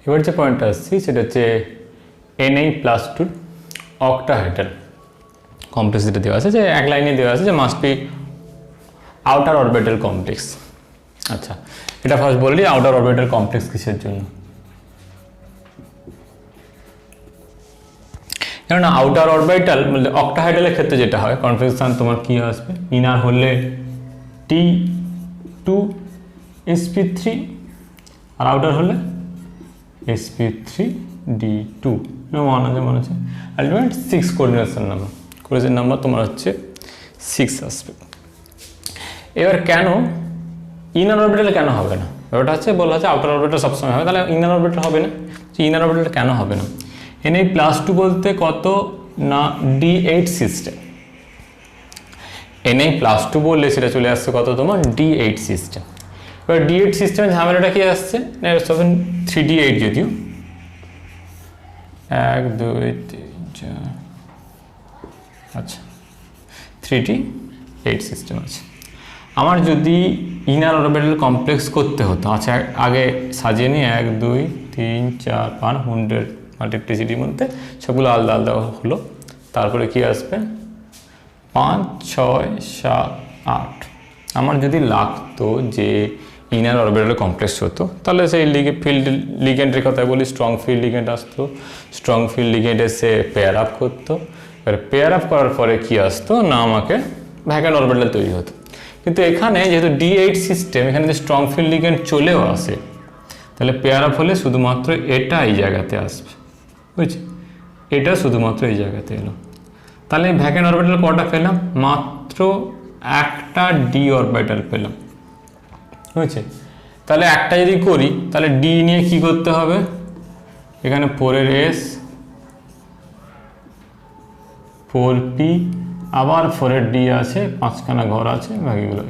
এবার যে পয়েন্টটা আসছি সেটা হচ্ছে Na+2 অক্টাহেড্রাল কমপ্লেক্স যেটা দেওয়া আছে, যে এক লাইনে দেওয়া আছে যে must be outer orbital complex. আচ্ছা, এটা ফার্স্ট বলি আউটার অরবিটাল কমপ্লেক্স কিসের জন্য। কেননা আউটার অরবিটাল বলতে অক্টাহেড্রালের ক্ষেত্রে যেটা হয় কনফিগারেশন তোমার কি আসবে, ইনার হলে T2sp3 আর আউটার হলে sp3d2 মনে আছে আলটিমেট 6 কোঅর্ডিনেশন নাম্বার তোমার হচ্ছে 6 আসবে। এবার কেন ইনার অরবিটাল কেন হবে না, ব্যাপারটা হচ্ছে বলা হচ্ছে আউটার অরবিটাল সবসময় হবে, তাহলে ইনার অরবিটাল হবে না। ইনার অরবিটাল কেন হবে না, Na+2 বলতে কত না D8 সিস্টেম, Na+2 বললে সেটা চলে আসছে কত তোমার D8 সিস্টেম। এবার D8 সিস্টেমের ঝামেলাটা কি আসছে, 3D8 যদিও 1 2 3 4 আচ্ছা 3D8 সিস্টেম আছে। আমার যদি ইনার অরবিটাল কমপ্লেক্স করতে হতো, আচ্ছা আগে সাজিয়ে নিই 1 2 3 4 5 100 মাল্টিপ্লিসিটির মধ্যে সবগুলো আলাদা আলাদা হলো, তারপরে কি আসবে 5 6 7 8। আমার যদি লাগতো যে ইনার অরবিটাল কমপ্লেক্স হতো তাহলে সেই ফিল্ড লিগেন্ডের কথা বলি, স্ট্রং ফিল্ড লিগেন্ড আসতো, স্ট্রং ফিল্ড লিগেন্ড এসে পেয়ার আপ করতো, এবার পেয়ার আপ করার পরে কি আসতো না আমাকে ভ্যাকান্ট অরবিটাল তৈরি হতো। কিন্তু এখানে যেহেতু D8 সিস্টেম, এখানে যদি স্ট্রং ফিল্ড লিগেন্ড চলেও আসে তাহলে পেয়ার আপ হলে শুধুমাত্র এটা এই জায়গাতে আসবে, বুঝছি, এটা শুধুমাত্র এই জায়গাতে এলো। তাহলে ভ্যাকান্ট অরবিটাল কটা পেলাম, মাত্র একটা ডি অরবিটাল পেলাম, বুঝছে। তাহলে একটা যদি করি তাহলে ডি নিয়ে কি করতে হবে, এখানে 4 এর s 4p আবার 4 এর d আছে, 5খানা ঘর আছে, বাকিগুলো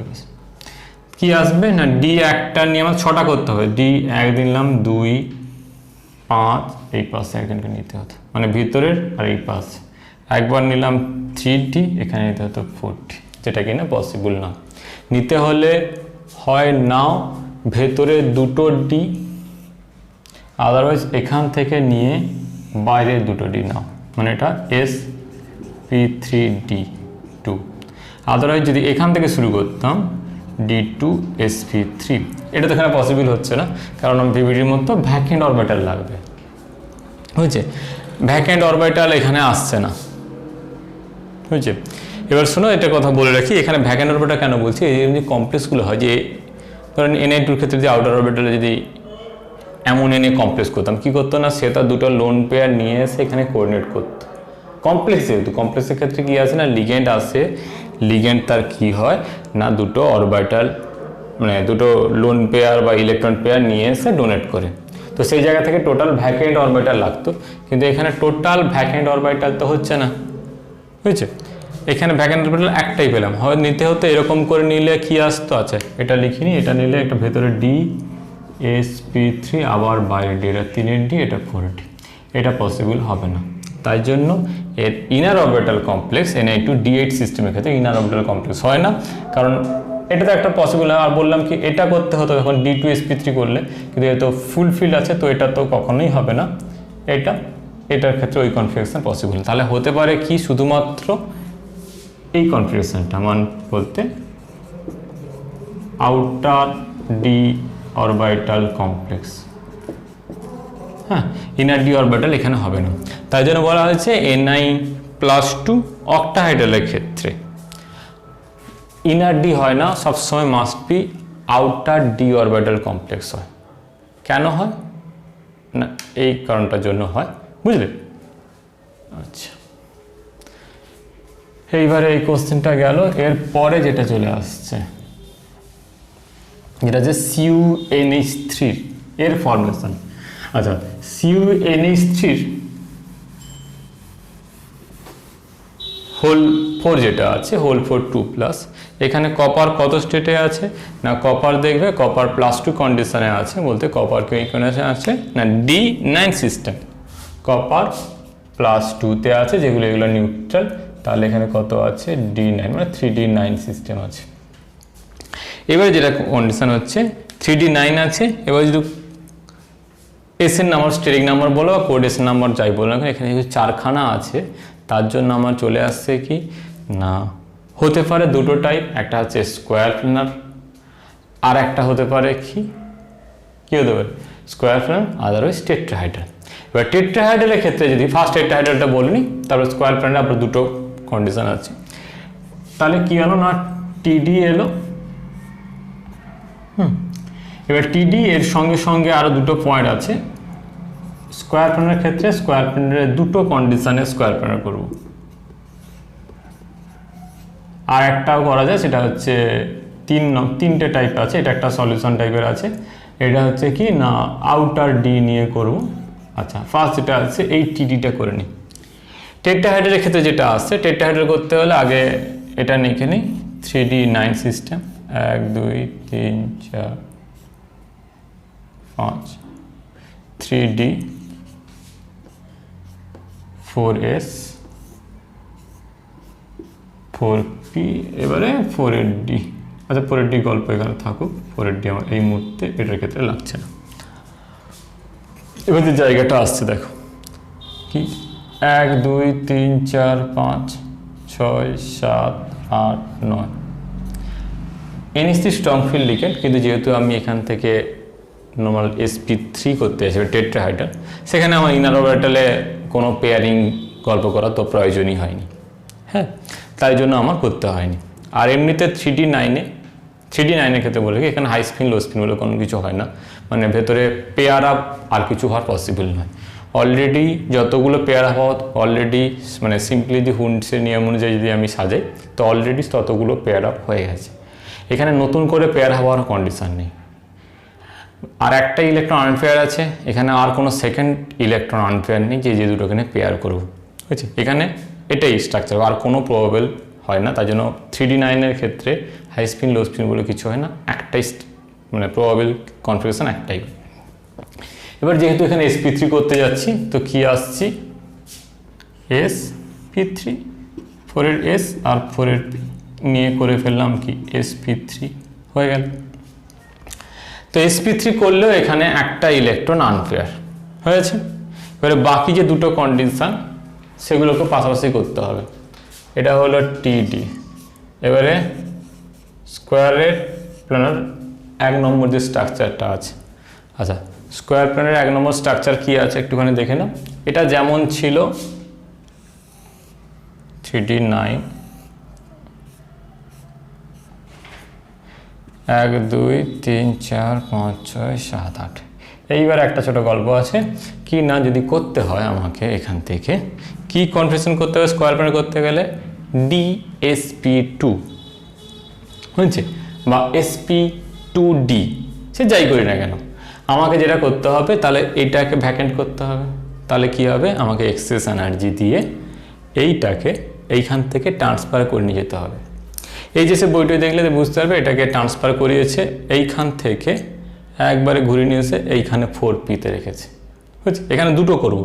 কি আসবে না ডি একটা নিয়ে আমার 6টা করতে হবে, ডি 1 দিলাম 2 5, এই পাশে একজনকে নিতে হতো মানে ভিতরের, আর এই পাশে একবার নিলাম 3d, এখানে নিতে হতো 4d, যেটা কিনা পসিবল না। নিতে হলে হয় নাও ভেতরে দুটো ডি, আদারওয়াইজ এখান থেকে নিয়ে বাইরে দুটো ডি নাও, মানে এটা sp3d2। আদারওয়াইজ যদি এখান থেকে শুরু করতাম d2sp3, এটা তো এখানে পসিবল হচ্ছে না, কারণ ভিভিডির মতো ভ্যাকেন্ট অরবিটাল লাগবে, বুঝছে, ভ্যাকেন্ট অরবিটাল এখানে আসছে না, বুঝছে। এবার শোনো, এটা কথা বলে রাখি, এখানে ভ্যাকেন্ট অরবিটাল কেন বলছি, এই যে কমপ্লেক্সগুলো হয়, যে ধরেন Na2-র ক্ষেত্রে যে আউটার অরবিটালে যদি এমন Na কমপ্লেক্স করতাম, কি করতো না সে তার দুটো লোন পেয়ার নিয়ে এসে এখানে কোঅর্ডিনেট করতো। কমপ্লেক্স যেহেতু, কমপ্লেক্সের ক্ষেত্রে কি আসে না লিগেন্ড আসে, লিগেন্ড তার কি হয় না দুটো অরবিটাল মানে দুটো লোন পেয়ার বা ইলেকট্রন পেয়ার নিয়ে এসে ডোনেট করে, তো সেই জায়গা থেকে টোটাল ভ্যাকেন্ট অরবিটাল লাগতো, কিন্তু এখানে টোটাল ভ্যাকেন্ট অরবিটাল তো হচ্ছে না, বুঝছে। এখানে ভ্যাকেন্ট অরবিটাল একটাই পেলাম, হয় নিতে হতো এরকম করে নিলে কি আসতো, আচ্ছা এটা লিখিনি, এটা নিলে একটা ভেতরে ডি sp3 আবার বাইরে ডি, এটা 3 ডি, এটা 4 ডি, এটা পসিবল হবে না। তাই জন্য এর inner orbital complex Na2 D8 সিস্টেমের ক্ষেত্রে ইনার অরবিটাল কমপ্লেক্স হয় না, কারণ এটা তো একটা পসিবল হয়। আর বললাম কি এটা করতে হতো যখন D2sp3 করলে, কিন্তু এটা তো ফুলফিল আছে, তো এটা তো কখনোই হবে না, এটার ক্ষেত্রে ওই কনফিগারেশন পসিবল। তাহলে হতে পারে কি শুধুমাত্র এই কনফিগারেশনটা, মান বলতে আউটার ডি অরবিটাল কমপ্লেক্স, হ্যাঁ, ইনার ডি অরবিটাল এখানে হবে না। তাই জন্য বলা হয়েছে Na+2 অক্টাহেড্রালের ক্ষেত্রে ইনার ডি হয় না, সবসময় must be outer D orbital complex হয়। কেন হয় না, এই কারণটার জন্য হয়, বুঝলে। আচ্ছা, এইবারে এই কোশ্চেনটা গেল। এর পরে যেটা চলে আসছে, যেটা যে CuNH3 এর ফর্মেশন। আচ্ছা, CuNH3 হোল 4 যেটা আছে, হোল 4 2+, এখানে কপার কত স্টেটে আছে না, কপার দেখবে কপার +2 কন্ডিশনে আছে, বলতে কপার কি কন্ডিশনে আছে না D9 সিস্টেম, কপার +2-তে আছে, যেগুলো এগুলো নিউট্রাল, তাহলে এখানে কত আছে D9, মানে 3D9 সিস্টেম আছে। এবারে যেটা কন্ডিশন হচ্ছে 3D9 আছে, এবার যদি এস এর নাম্বার, স্টিরিং নাম্বার বলো বা কোঅর্ডিনেশন নাম্বার যাই বলো না, এখানে যেহেতু চারখানা আছে তার জন্য আমার চলে আসছে কি না, হতে পারে দুটো টাইপ, একটা হচ্ছে স্কোয়ার প্ল্যানার আর একটা হতে পারে কি হতে পারে স্কোয়ার প্ল্যানার, আদারওয়াইজ টেট্রাহাইড্রাল। এবার টেট্রাহাইড্রালের ক্ষেত্রে যদি ফার্স্ট টেট্রাহাইড্রালটা বলিনি, তারপর স্কোয়ার প্ল্যানারে আপনার দুটো কন্ডিশন আছে, তাহলে কি হলো না টিডি এলো। এবার টিডি এর সঙ্গে সঙ্গে আরো দুটো পয়েন্ট আছে। স্কোয়ার প্ল্যানারের ক্ষেত্রে স্কোয়ার প্ল্যানারের দুটো কন্ডিশনে স্কোয়ার প্ল্যানার করব, আর একটাও করা যায়, সেটা হচ্ছে তিনটে টাইপ আছে, এটা একটা সলিউশন টাইপের আছে, এটা হচ্ছে কি না আউটার ডি নিয়ে করব। আচ্ছা, ফার্স্ট যেটা আছে এই টিডিটা করে নিই। টেট্রাহাইড্রালের ক্ষেত্রে যেটা আসছে, টেট্রাহাইড্রাল করতে হলে আগে এটা লিখে নিই 3D9 system, 1 2 3 4 5 3D 4S 4P, এবারে 4D। আচ্ছা 4D গল্প এখানে থাকুক, 4D আমার এই মুহূর্তে এটার ক্ষেত্রে লাগছে না। এবার যে জায়গাটা আসছে দেখো কি 1 2 3 4 5 6 7 8 9 NH3 স্ট্রং ফিল্ড লিগেন্ড, কিন্তু যেহেতু আমি এখান থেকে নর্মাল sp3 করতে আসি টেট্রাহাইড্রাল, সেখানে আমার ইনার অরবিটালে কোনো পেয়ারিং গল্প করা তো প্রয়োজনই হয়নি, হ্যাঁ, তাই জন্য আমার করতে হয়নি। আর এমনিতে 3D9 ক্ষেত্রে বলে কি এখানে হাই স্পিন লো স্পিন বলে কোনো কিছু হয় না, মানে ভেতরে পেয়ার আপ আর কিছু হওয়ার পসিবল নয়। অলরেডি যতগুলো পেয়ার আপ অলরেডি মানে সিম্পলি যদি হুন্ডসের নিয়ম অনুযায়ী যদি আমি সাজাই তো অলরেডি ততগুলো পেয়ার আপ হয়ে গেছে, এখানে নতুন করে পেয়ার হওয়ার কন্ডিশন নেই। আর একটা ইলেকট্রন আনপেয়ার আছে, এখানে আর কোনো সেকেন্ড ইলেকট্রন আনপেয়ার নেই যে দুটোখানে পেয়ার করবো, বুঝছি, এখানে এটাই স্ট্রাকচার, আর কোনো প্রবাবেল হয় না। তাই জন্য 3D9 ক্ষেত্রে হাই স্পিন লো স্পিন বলে কিছু হয় না, একটাই মানে প্রবাবেল কনফিগারেশন একটাই। এবার যেহেতু এখানে sp3 করতে যাচ্ছি তো কি আসছি sp3, 4 এর s আর 4 এর p নিয়ে করে ফেললাম কি sp3 হয়ে গেল। তো sp3 করলেও এখানে একটা ইলেকট্রন আনপেয়ার হয়েছে। এবারে বাকি যে দুটো কন্ডিশন সেগুলোকে পাশাপাশি করতে হবে। এটা হলো টিডি, এবারে স্কোয়ারের প্ল্যানার 1 নম্বর যে স্ট্রাকচারটা আছে, আচ্ছা স্কোয়ার প্ল্যানের 1 নম্বর স্ট্রাকচার কি আছে একটুখানি দেখে নাও। এটা যেমন ছিল 3D9 1 2 3 4 5 6 7 8। এইবার একটা ছোট গল্প আছে কি না, যদি করতে হয় আমাকে এখান থেকে কি কনফিগারেশন করতে হবে স্কোয়ার প্ল্যানার করতে গেলে DSP2 বুঝছে, বা sp2d, সে যাই করি না কেন আমাকে যেটা করতে হবে তাহলে এইটাকে ভ্যাকেন্ট করতে হবে। তাহলে কি হবে, আমাকে এক্সেস এনার্জি দিয়ে এইটাকে এইখান থেকে ট্রান্সফার করে নিয়ে যেতে হবে। এই যে সে বইটা দেখলে বুঝতে পারবে এটাকে ট্রান্সফার করিয়েছে এইখান থেকে একবারে ঘুরিয়ে নিয়ে এসে এইখানে 4p-তে রেখেছে, বুঝছি। এখানে দুটো করব,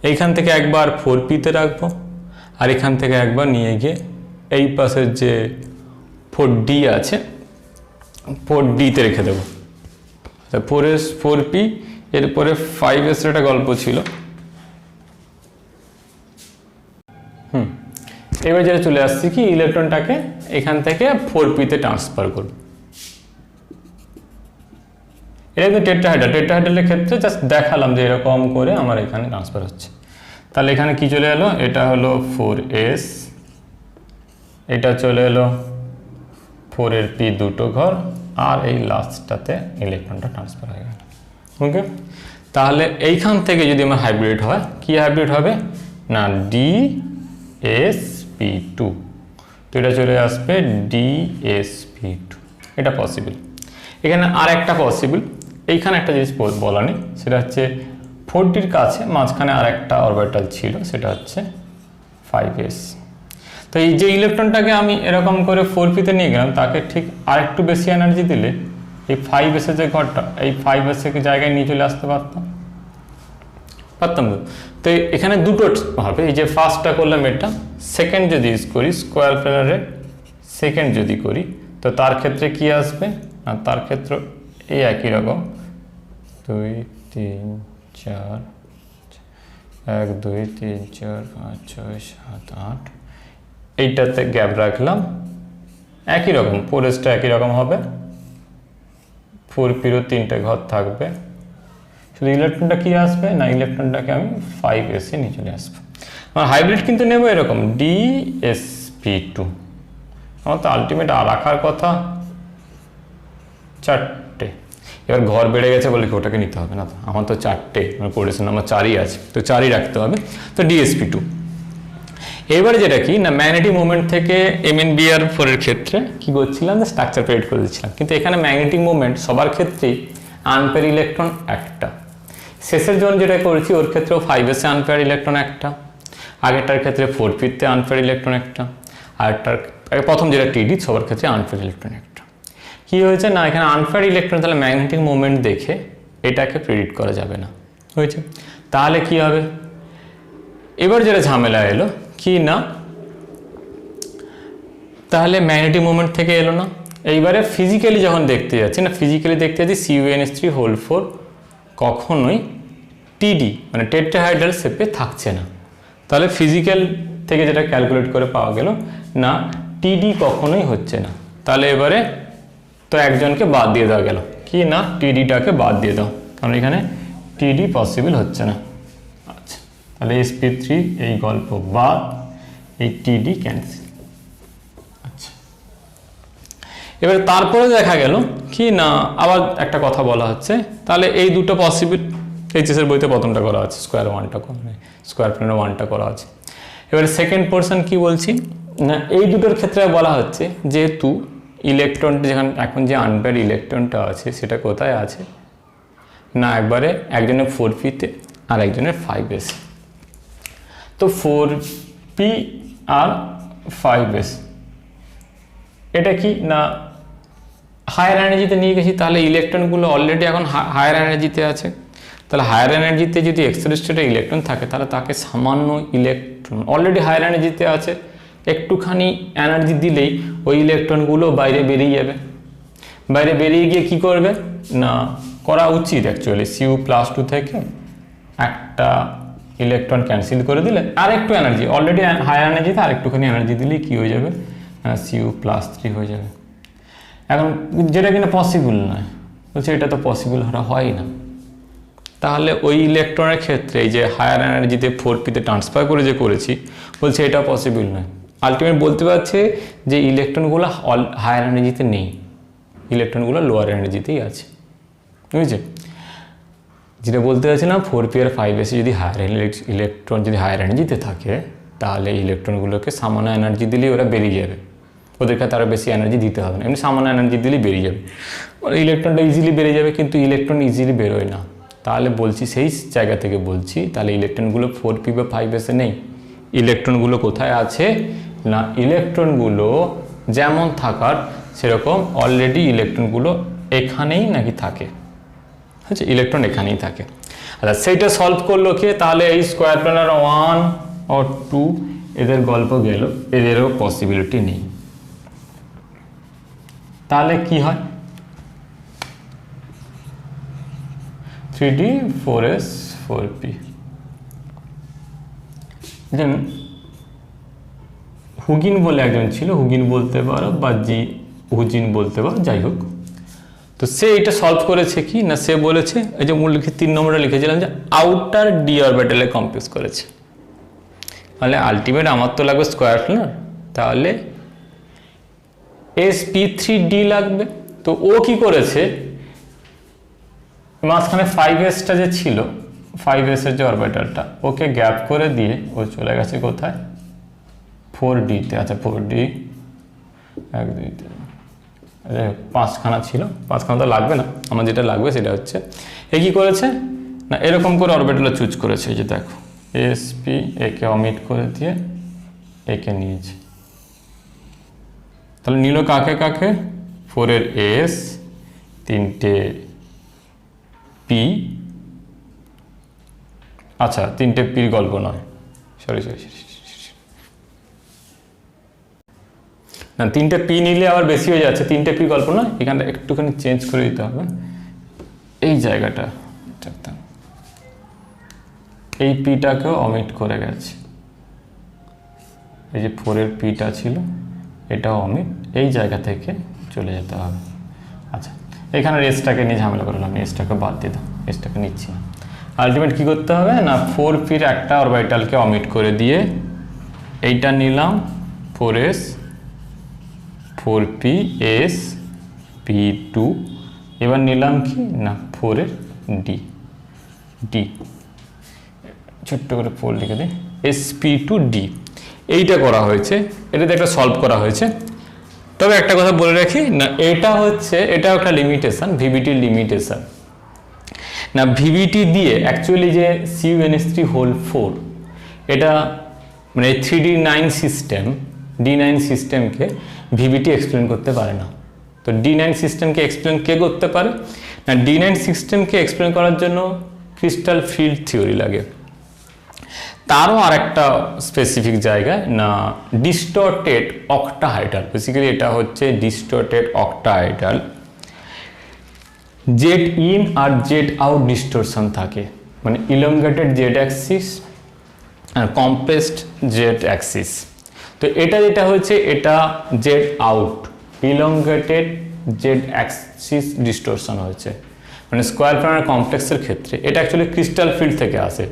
এইখান থেকে একবার 4p-তে রাখবো আর এখান থেকে একবার নিয়ে গিয়ে এই পাশের যে 4d আছে 4d-তে রেখে দেবো। 4s 4p, এরপরে 5s একটা গল্প ছিল। এবার যেটা চলে আসছি কি ইলেকট্রনটাকে এখান থেকে 4p-তে ট্রান্সফার করব। এটা কিন্তু টেট্রাহাইড্রালের ক্ষেত্রে জাস্ট দেখালাম যে এরকম করে আমার এখানে ট্রান্সফার হচ্ছে। তাহলে এখানে কি চলে এলো, এটা হলো 4s, এটা চলে এলো 4 এর p দুটো ঘর, আর এই লাস্টটাতে ইলেকট্রনটা ট্রান্সফার হয়ে গেল। ওকে, তাহলে এইখান থেকে যদি আমার হাইব্রিড হয়, কি হাইব্রিড হবে না DSP2, তো এটা চলে আসবে DSP2, এটা পসিবল। এখানে আর একটা পসিবল, এইখানে একটা জিনিস বলা নেই, সেটা হচ্ছে 4D-র কাছে মাঝখানে আর একটা অরবিটাল ছিল, সেটা হচ্ছে 5s। তো এই যে ইলেকট্রনটাকে আমি এরকম করে 4p-তে নিয়ে গেলাম, তাকে ঠিক আর একটু বেশি এনার্জি দিলে এই 5s-এর যে ঘরটা, এই 5s-এর জায়গায় নিয়ে চলে আসতে পারতাম তো। তো এখানে দুটো হবে, এই যে ফার্স্টটা করলাম এটা, সেকেন্ড যদি ইউজ করি স্কোয়ার প্ল্যানারে সেকেন্ড যদি করি তো তার ক্ষেত্রে কি আসবে, আর তার ক্ষেত্রে এই একই রকম 2 3 4 1 2 3 4 5 6 7 8 এইটাতে গ্যাপ রাখলাম একই রকম 4sটা একই রকম হবে 4p এর তিনটা ঘর থাকবে শুধু ইলেকট্রনটা কি আসবে না ইলেকট্রনটাকে আমি 5s এ নিয়ে চলে আসবো আমার হাইব্রিড কিন্তু নেব এরকম dsp2 আমার তো আলটিমেট রাখার কথা 4টে এবার ঘর বেড়ে গেছে বলে কি ওটাকে নিতে হবে না তো আমার তো 4টে আমার কোডেশন নাম্বার 4ই আছে তো 4ই রাখতে হবে তো dsp2 এবারে যেটা কি না ম্যাগনেটিক মোমেন্ট থেকে MnBr4 এর ক্ষেত্রে কি করছিলাম না স্ট্রাকচার প্রেডিক্ট করে দিচ্ছিলাম কিন্তু এখানে ম্যাগনেটিক মোমেন্ট সবার ক্ষেত্রেই আনপেয়ার ইলেকট্রন একটা শেষের জন্য যেটা করেছি ওর ক্ষেত্রেও 5s এ আনপেয়ার ইলেকট্রন একটা আগেরটার ক্ষেত্রে 4p তে আনপেয়ার ইলেকট্রন একটা আরেকটার প্রথম যেটা TD সবার ক্ষেত্রে আনপেয়ার ইলেকট্রন একটা কি হয়েছে না এখানে আনপেয়ার ইলেকট্রন তাহলে ম্যাগনেটিক মোমেন্ট দেখে এটাকে প্রেডিক্ট করা যাবে না হয়েছে তাহলে কি হবে এবার যেটা ঝামেলা এলো কি না তাহলে ম্যাগনেটিক মোমেন্ট থেকে এলো না এইবারে ফিজিক্যালি যখন দেখতে যাচ্ছি না ফিজিক্যালি দেখতে যাচ্ছি CuNH3 কখনোই TD মানে টেট্রাহাইড্রাল শেপে থাকছে না তাহলে ফিজিক্যাল থেকে যেটা ক্যালকুলেট করে পাওয়া গেল না TD কখনোই হচ্ছে না তাহলে এবারে তো একজনকে বাদ দিয়ে দেওয়া গেল কি না TDটাকে বাদ দিয়ে দাও কারণ এখানে TD পসিবল হচ্ছে না আচ্ছা তাহলে sp3 এই গল্প বাদ এই TD ক্যান্সেল আচ্ছা এবার তারপরে দেখা গেল কি না আবার একটা কথা বলা হচ্ছে তাহলে এই দুটো পসিবল এইচএস এর বইতে প্রথমটা করা আছে স্কয়ার প্লেন 1টা করা আছে এবারে সেকেন্ড পোরশন কি বলছি না এই দুটোর ক্ষেত্রে বলা হচ্ছে যেহেতু ইলেকট্রনটা যেখানে এখন যে আনপেয়ার ইলেকট্রনটা আছে সেটা কোথায় আছে না একবারে একজনের 4p তে আর একজনের 5s তো 4p আর 5s এটা কি না হায়ার এনার্জিতে নিয়ে গেছি তাহলে ইলেকট্রনগুলো অলরেডি এখন হায়ার এনার্জিতে আছে তাহলে হায়ার এনার্জিতে যদি এক্সেলেরেটেড ইলেকট্রন থাকে তাহলে তাকে সামান্য ইলেকট্রন অলরেডি হায়ার এনার্জিতে আছে একটুখানি এনার্জি দিলেই ওই ইলেকট্রনগুলো বাইরে বেরিয়ে যাবে বাইরে বেরিয়ে গিয়ে কি করবে না করা উচিত অ্যাকচুয়ালি Cu+2 থেকে একটা ইলেকট্রন ক্যান্সেল করে দিলে আর একটু এনার্জি অলরেডি হায়ার এনার্জিতে আর একটুখানি এনার্জি দিলেই কি হয়ে যাবে Cu+3 হয়ে যাবে এখন যেটা কিনা পসিবল নয় বলছে এটা তো পসিবল হয় না তাহলে ওই ইলেকট্রনের ক্ষেত্রে এই যে হায়ার এনার্জিতে 4p তে ট্রান্সফার করে যে করেছি বলছে এটা পসিবল নয় আলটিমেট বলতে পারছে যে ইলেকট্রনগুলো হায়ার এনার্জিতে নেই ইলেকট্রনগুলো লোয়ার এনার্জিতেই আছে বুঝেছে যেটা বলতে চাচ্ছি না 4p আর 5s যদি হায়ার ইলেকট্রন যদি হায়ার এনার্জিতে থাকে তাহলে ইলেকট্রনগুলোকে সামান্য এনার্জি দিলেই ওরা বেরিয়ে যাবে ওদেরকে তারা বেশি এনার্জি দিতে হবে না এমনি সামান্য এনার্জি দিলেই বেরিয়ে যাবে ইলেকট্রনটা ইজিলি বেরিয়ে যাবে কিন্তু ইলেকট্রন ইজিলি বেরোয় না তাহলে বলছি সেই জায়গা থেকে বলছি তাহলে ইলেকট্রনগুলো 4p বা 5s এ নেই ইলেকট্রনগুলো কোথায় আছে না ইলেকট্রনগুলো যেমন থাকার সেরকম অলরেডি ইলেকট্রনগুলো এখানেই নাকি থাকে আচ্ছা ইলেকট্রন এখানেই থাকে আচ্ছা সেইটা সলভ করলো কি তাহলে এই স্কয়ার প্ল্যানার 1 or 2 এদের গল্প গেল এদেরও পসিবিলিটি নেই তাহলে কি হয় 3D 4s 4p যেন হুগিন বলে একজন ছিল হুগিন বলতে পারো বা হুজিন বলতে পারো যাই হোক তো সে এটা সলভ করেছে কি না সে বলেছে এই যে মূল লিখে 3 নম্বরে লিখেছিলাম যে আউটার d অরবিটালে কমপ্লেক্স করেছে তাহলে আলটিমেট আমার তো লাগবে স্কয়ার প্ল্যানার তাহলে sp3d লাগবে তো ও কি করেছে মাঝখানে 5s টা যে ছিল 5s এর যে অরবিটালটা ওকে গ্যাপ করে দিয়ে ও চলে গেছে কোথায় 4d তে আচ্ছা 4d 1 2 3 5খানা ছিল 5খানা তো লাগবে না আমার যেটা লাগবে সেটা হচ্ছে এ কি করেছে না এরকম করে অরবিটাল চুজ করেছে এই যে দেখো sp একে অমিট করে দিয়ে একে নিয়েছে তাহলে নিল কাকে কাকে 4 এর s তিনটে p আচ্ছা তিনটে p গল্প নয় সরি না তিনটে p নিলে আবার বেশি হয়ে যাচ্ছে তিনটে p গল্প নয় এখানটা একটুখানি চেঞ্জ করে দিতে হবে এই জায়গাটা এই পিটাকেও অমিট করে গেছে, এই যে 4 এর পিটা ছিল এটাও অমিট, এই জায়গা থেকে চলে যেতে হবে। আচ্ছা এখানে এসটাকে নিয়ে ঝামেলা করলাম, এসটাকে বাদ দিয়ে দাও, এসটাকে নিচ্ছি না। আলটিমেট কী করতে হবে না 4p-র একটা অরবিটালকে অমিট করে দিয়ে এইটা নিলাম 4s 4p-s p2, এবার নিলাম কি না 4-এর d ছোট্ট করে 4 লিখে দিই sp2d। এইটা করা হয়েছে, এটাতে একটা সলভ করা হয়েছে। তবে একটা কথা বলে রাখি না, এটা একটা লিমিটেশন, ভিভিটির লিমিটেশন না। ভিভিটি দিয়ে অ্যাকচুয়ালি যে CuNH3 হোল 4 এটা মানে 3D9 সিস্টেম, D9 সিস্টেমকে ভিভিটি এক্সপ্লেন করতে পারে না। তো D9 সিস্টেমকে এক্সপ্লেন কে করতে পারে না, D9 সিস্টেমকে এক্সপ্লেন করার জন্য ক্রিস্টাল ফিল্ড থিওরি লাগে। তারও আরেকটা স্পেসিফিক জায়গায় না ডিস্টর্টেড অক্টাহাইড্রাল, বেসিক্যালি এটা হচ্ছে ডিস্টর্টেড অক্টাহাইড্রাল, জেড ইন আর জেড আউট ডিস্টোরশন থাকে, মানে ইলংগেটেড জেড অ্যাক্সিস আর কম্প্রেসড জেড অ্যাক্সিস। তো এটা যেটা হচ্ছে এটা Z out elongated Z axis distortion হয়েছে, মানে স্কোয়ার প্ল্যানার কমপ্লেক্সের ক্ষেত্রে এটা অ্যাকচুয়ালি ক্রিস্টাল ফিল্ড থেকে আসে।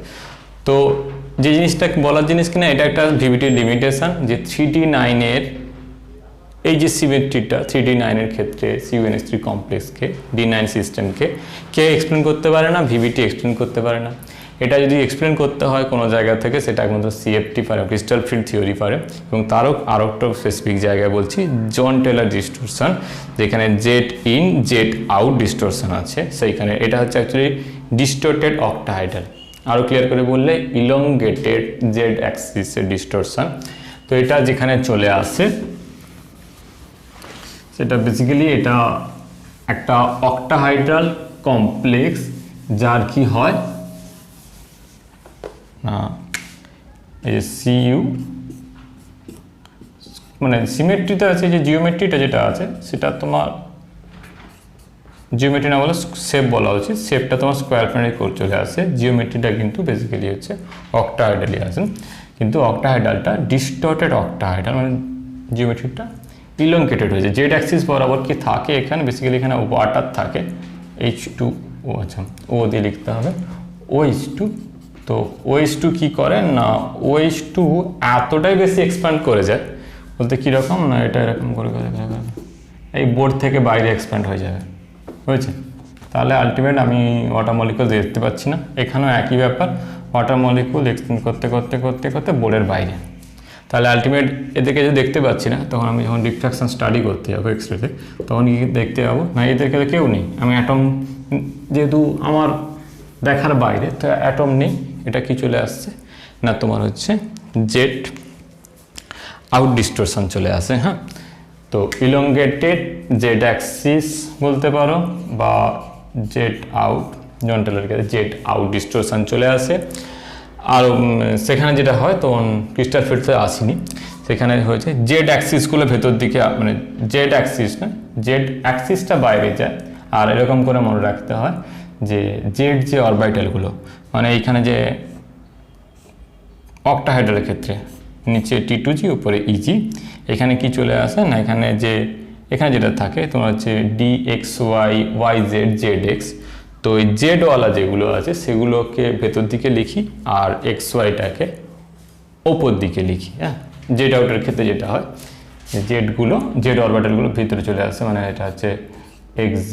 তো যে জিনিসটা বলার জিনিস কিনা এটা একটা ভিভিটির লিমিটেশন, যে 3D9-এর এই যে সিমেট্রিটা 3D9-এর ক্ষেত্রে CuNH3 কমপ্লেক্সকে D9 সিস্টেমকে কে এক্সপ্লেন করতে পারে না, ভিভিটি এক্সপ্লেন করতে পারে না। এটা যদি এক্সপ্লেন করতে হয় কোনো জায়গা থেকে সেটা একমাত্র CFT পারে, ক্রিস্টাল ফিল্ড থিওরি পারে। এবং আরও একটা স্পেসিফিক জায়গায় বলছি জন টেলর ডিস্টোরশন, যেখানে জেড ইন জেড আউট ডিস্টোরশন আছে সেইখানে, এটা হচ্ছে অ্যাকচুয়ালি ডিস্টোর্টেড অক্টাহাইড্রাল। আরও ক্লিয়ার করে বললে ইলংগেটেড জেড অ্যাক্সিসের ডিস্টোরশন। তো এটা যেখানে চলে আসে সেটা বেসিক্যালি এটা একটা অক্টাহাইড্রাল কমপ্লেক্স, যার কি হয় না এই যে CU মানে সিমেট্রিতে আছে, যে জিওমেট্রিটা যেটা আছে সেটা তোমার জিওমেট্রি না বলে শেপ বলা উচিত, শেপটা তোমার স্কোয়ার প্ল্যানে চলে আসে, জিওমেট্রিটা কিন্তু বেসিক্যালি হচ্ছে অক্টাহাইড্রালই আছে। কিন্তু অক্টাহাইড্রালটা ডিস্টর্টেড অক্টাহাইড্রাল, মানে জিওমেট্রিটা ইলংকেটেড হয়েছে। জেড অ্যাক্সিস বরাবর কি থাকে এখানে, বেসিক্যালি এখানে ওয়াটার থাকে H2O, আচ্ছা ও দিয়ে লিখতে হবে OH2। তো OH2 কি করে না OH2 এতটাই বেশি এক্সপ্যান্ড করে যায়, বলতে কীরকম না এটা এরকম করে এই বোর্ড থেকে বাইরে এক্সপ্যান্ড হয়ে যাবে, হয়েছে। তাহলে আলটিমেট আমি ওয়াটার মলিকুল দেখতে পাচ্ছি না, এখানেও একই ব্যাপার, ওয়াটার মলিকুল এক্সপ্যান্ড করতে করতে করতে করতে বোর্ডের বাইরে। তাহলে আলটিমেট এদেরকে যে দেখতে পাচ্ছি না, তখন আমি যখন রিফ্র্যাকশন স্টাডি করতে যাবো এক্সরেতে তখন কি দেখতে পাবো না এদেরকে কেউ নেই, আমি অ্যাটম যেহেতু আমার দেখার বাইরে, তো অ্যাটম নেই, এটা কি চলে আসছে না তোমার হচ্ছে জেড আউট ডিস্টোরশন চলে আসে। হ্যাঁ, তো ইলংগেটেড জেড অ্যাক্সিস বলতে পারো বা জেড আউট, জন টেলরের ক্ষেত্রে জেড আউট ডিস্টোরশন চলে আসে। আর সেখানে যেটা হয় তখন ক্রিস্টাল ফিল্ডে আসেনি, সেখানে হয়েছে জেড অ্যাক্সিসগুলো ভেতর দিকে, মানে জেড অ্যাক্সিস না জেড অ্যাক্সিসটা বাইরে যায়। আর এরকম করে মনে রাখতে হয় যে জেড যে অরবিটালগুলো, মানে এইখানে যে অক্টাহাইড্রালের ক্ষেত্রে নিচে T2G উপরে EG, এখানে কি চলে আসে না এখানে যেটা থাকে তোমার হচ্ছে DXY YZ ZX। তো এই জেডওয়ালা যেগুলো আছে সেগুলোকে ভেতর দিকে লিখি আর XYটাকে ওপর দিকে লিখি। হ্যাঁ, জেড আউটের ক্ষেত্রে যেটা হয় জেড অরবিটালগুলো ভিতরে চলে আসে, মানে এটা হচ্ছে XZ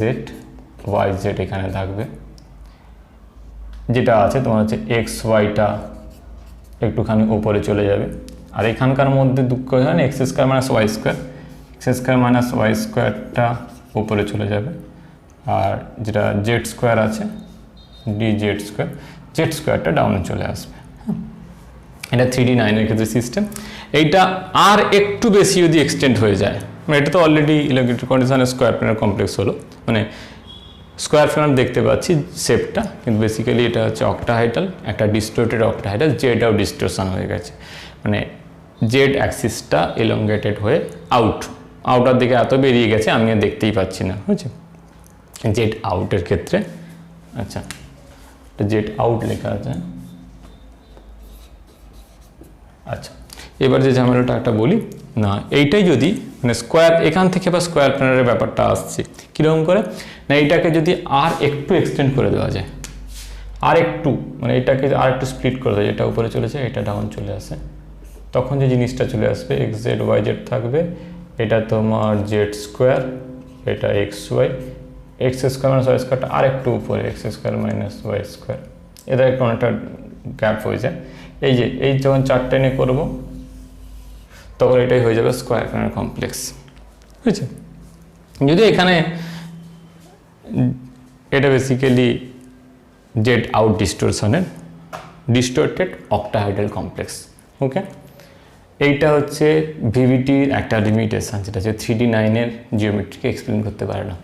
YZ এখানে থাকবে, যেটা আছে তোমার হচ্ছে XYটা একটুখানি ওপরে চলে যাবে। আর এখানকার মধ্যে দুঃখ হয় না x² - y², x² - y² উপরে চলে যাবে। আর যেটা Z² আছে Z²টা ডাউনে চলে আসবে। এটা 3D9-এর ক্ষেত্রে সিস্টেম। এইটা আর একটু বেশি যদি এক্সটেন্ড হয়ে যায়, মানে এটা তো অলরেডি ইলেকট্রিক কন্ডিশনের স্কোয়ার প্ল্যানার কমপ্লেক্স হলো, মানে স্কোয়ার প্ল্যানার দেখতে পাচ্ছি শেপটা, কিন্তু বেসিক্যালি এটা হচ্ছে অক্টাহাইড্রাল, একটা ডিস্টোর্টেড অক্টাহাইড্রাল, জেড আউট ডিস্টোরশন হয়ে গেছে, মানে জেড অ্যাক্সিসটা এলংগেটেড হয়ে আউটার দিকে এত বেরিয়ে গেছে আমি আর দেখতেই পাচ্ছি না, বুঝছে জেড আউটের ক্ষেত্রে। আচ্ছা, জেড আউট লেখা আছে, এবার যে ঝামেলাটা একটা বলি না, এইটাই যদি মানে স্কোয়ার এখান থেকে বা স্কোয়ার প্ল্যানারের ব্যাপারটা আসছে কীরকম করে না, এইটাকে যদি আর একটু এক্সটেন্ড করে দেওয়া যায়, আর একটু মানে এটাকে আর একটু স্প্লিট করে দেওয়া যায়, এটা উপরে চলেছে এটা ডাউন চলে আসে, তখন যে জিনিসটা চলে আসবে এক্স জেড ওয়াই জেড থাকবে, এটা তোমার জেড স্কোয়ার, এটা X Y, X square minus Y স্কোয়ারটা আর একটু উপরে X square minus Y square, এটা একটু অনেকটা গ্যাপ হয়ে যায়। এই যে এই যখন চারটে নিয়ে করবো তখন এটাই হয়ে যাবে স্কোয়ার প্ল্যানার কমপ্লেক্স, বুঝছে? যদি এখানে এটা basically Z out ডিস্টোরশনের distorted অক্টাহাইড্রাল complex. ওকে, এইটা হচ্ছে ভিভিটির একটা লিমিটেশন, যেটা হচ্ছে 3D9 এর জিওমেট্রিকে এক্সপ্লেন করতে পারে না।